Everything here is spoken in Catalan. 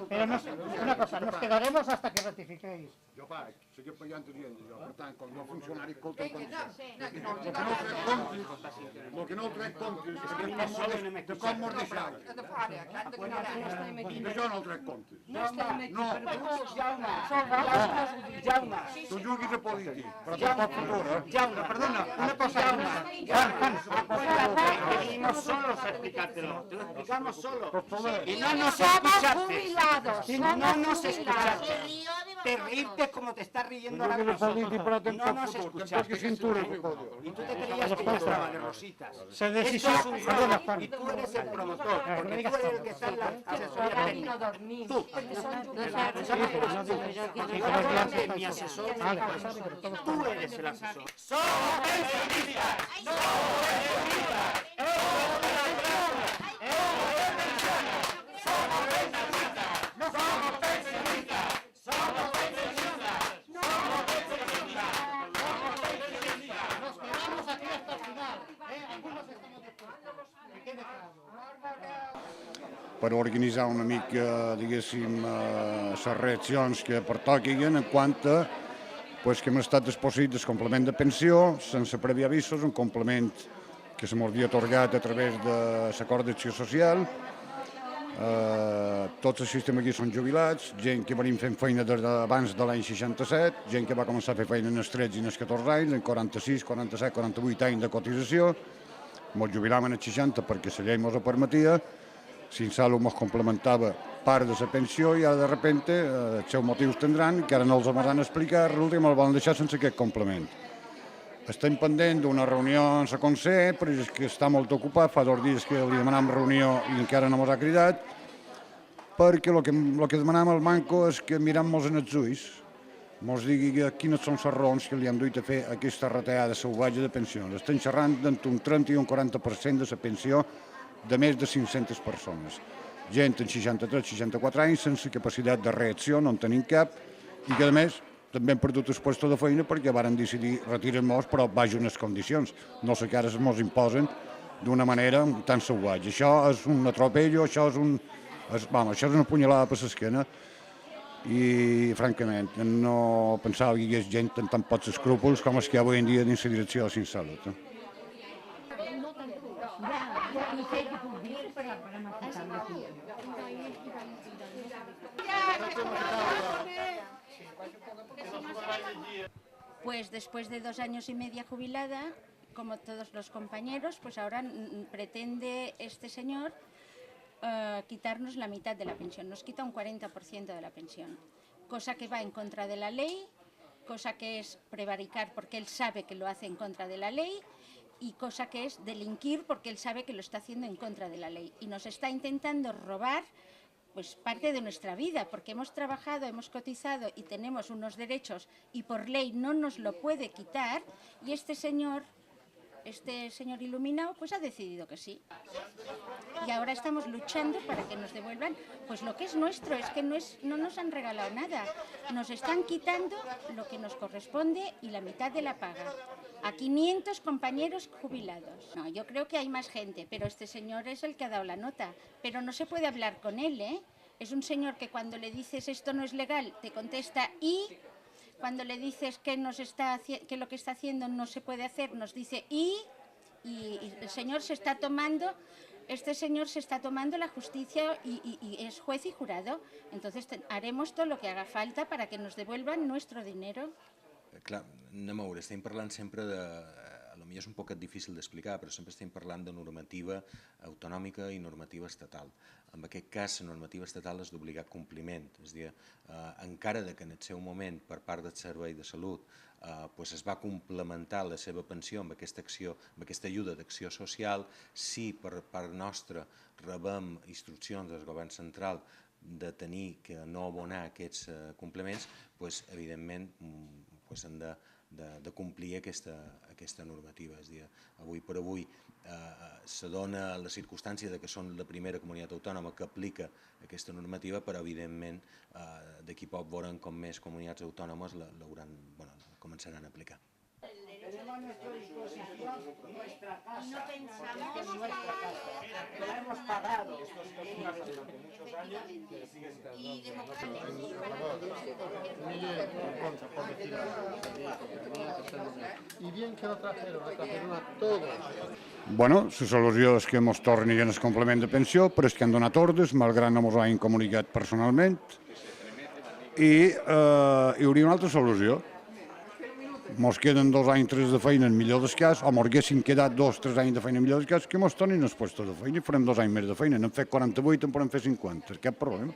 Pero no, una cosa, nos quedaremos hasta que ratifiquéis. Jo vaig, seguir pagant dient jo. Per tant, quan el funcionari escolta el que no trec comptes és de com mos deixau. D'això no el trec comptes. No. Tu juguis a polític, però tampoc futur, eh? Jaume, perdona, una cosa. Venimos solos a explicártelo, te lo explicamos solo. Y no nos Somos escuchaste. jubilados. No nos escuchaste. Te reírte como te estás riendo ahora nosotros. No nos escuchaste. Y tú te creías que yo estaba de rositas. Se Esto decisió... es un fraude y tú eres el promotor, porque tú eres el que está en la asesoría técnica. Tú. Mi asesor. Tú eres el asesor. ¡Somos pensionistas! Nos quedamos aquí hasta el final. Algunos estamos dispuestos. Que quede claro. Per organitzar una mica, diguéssim, les reaccions que pertoquin en quant a que hem estat disposits del complement de pensió sense previ avisos, un complement que se m'hauria atorgat a través de l'acord d'acció social. Tots els sistema aquí són jubilats, gent que venim fent feina des d'abans de l'any 67, gent que va començar a fer feina en els 13 i en els 14 anys, en 46, 47, 48 anys de cotització. Ens jubilàvem en els 60 perquè la llei ens ho permetia. S'Insalud ens complementava part de la pensió i ara de repente els seus motius tindran, que ara no els han explicat, resulta que me'l volen deixar sense aquest complement. Estem pendent d'una reunió en la Consell, però és que està molt ocupat, fa 2 dies que li demanam reunió i encara no ens ha cridat, perquè el que demanam al Manco és que mirem-nos en els ulls, ens digui quines són les raons que li han duit a fer aquesta retallada salvatge de pensions. Estem xerrant d'entre un 30 i un 40% de la pensió de més de 500 persones. Gent en 63-64 anys sense capacitat de reacció, no en tenim cap, i que a més també hem perdut el lloc de feina perquè varen decidir retirar-nos, però baix unes condicions. No sé que ara ens imposen d'una manera tan salvatge. Això és un atropello, això és una punyalada per l'esquena i, francament, no pensava que hi hagués gent amb tan pocs escrúpols com els que hi ha avui en dia dins la direcció de SINSALUD. Pues después de 2 años y medio jubilada, como todos los compañeros, pues ahora pretende este señor quitarnos la mitad de la pensión. Nos quita un 40% de la pensión, cosa que va en contra de la ley, cosa que es prevaricar porque él sabe que lo hace en contra de la ley y cosa que es delinquir porque él sabe que lo está haciendo en contra de la ley. Y nos está intentando robar pues parte de nuestra vida, porque hemos trabajado, hemos cotizado y tenemos unos derechos y por ley no nos lo puede quitar, y este señor iluminado pues ha decidido que sí. Y ahora estamos luchando para que nos devuelvan pues lo que es nuestro. Es que no nos han regalado nada, nos están quitando lo que nos corresponde y la mitad de la paga a 500 compañeros jubilados. No, yo creo que hay más gente, pero este señor es el que ha dado la nota, pero no se puede hablar con él, ¿eh? Es un señor que cuando le dices esto no es legal, te contesta y cuando le dices que lo que está haciendo no se puede hacer, nos dice y el señor este señor se está tomando la justicia y es juez y jurado. Entonces haremos todo lo que haga falta para que nos devuelvan nuestro dinero. Clar, anem a veure, estem parlant sempre de... Potser és un poc difícil d'explicar, però sempre estem parlant de normativa autonòmica i normativa estatal. En aquest cas, la normativa estatal és d'obligat compliment. És a dir, encara que en el seu moment, per part del Servei de Salut, es va complementar la seva pensió amb aquesta ajuda d'acció social, si per part nostra rebem instruccions del govern central de tenir que no abonar aquests complements, evidentment hem de complir aquesta normativa. És a dir, avui per avui se dona la circumstància que són la primera comunitat autònoma que aplica aquesta normativa, però evidentment d'aquí poc veurem com més comunitats autònomes començaran a aplicar. Tenemos a nuestra disposición nuestra casa. No pensamos que es nuestra casa. La hemos pagado. Y democrático. Y bien que lo trajeron a todos. Bueno, la solució és que ens tornin el complement de pensió, però és que han donat ordres, malgrat no ens ho hagin comunicat personalment, i hi hauria una altra solució. Ens queden 2 anys, 3 de feina en millor del cas, o ens haguessin quedat 2 o 3 anys de feina en millor del cas, que ens tornin els puestos de feina i farem 2 anys més de feina. N'hem fet 48, en podem fer 50, cap problema.